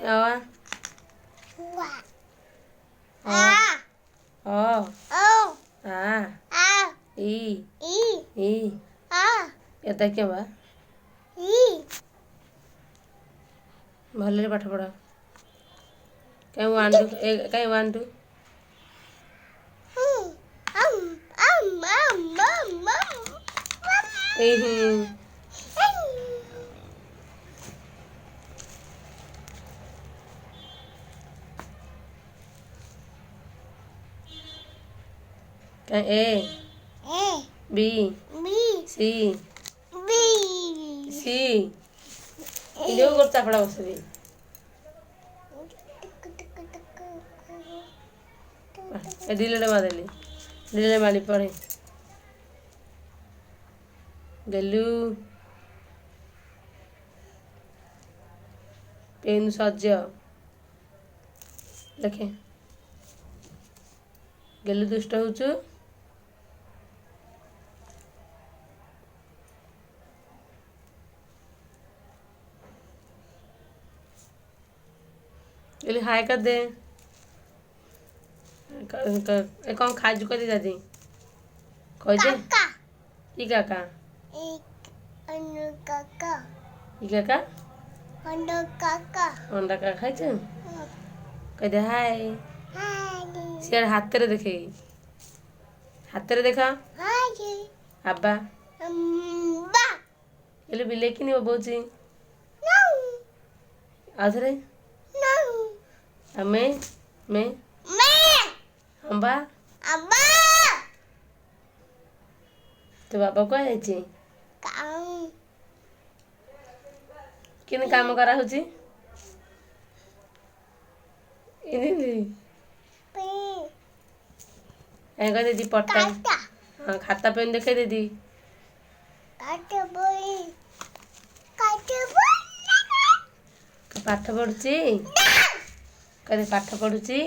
आ आ ओ आ ई ଏଟା क्या बा भले पाठ पढ़ कहीं one two A B C C जो करता पड़ा बस डिलेट मारेली डिलेट मारी पड़े गलू पेन सज देखे गलू दुष्ट होचु गली हाय कर दे कौन खाजू कर दे दादी कह दे ई काका ई काका अंडा का खाई छ कह दे हाय सियार हाथ रे देखे हाथ रे देखा आबा ये बिले कि नहीं बोची आधरे मैं अम्बा तो बाबा को आइछि किन काम करा होची इनी ए कह दीदी पट्टा हां खाता पेन देखे दीदी पाठ पढ़ुची कदे पाठ पढ़ुची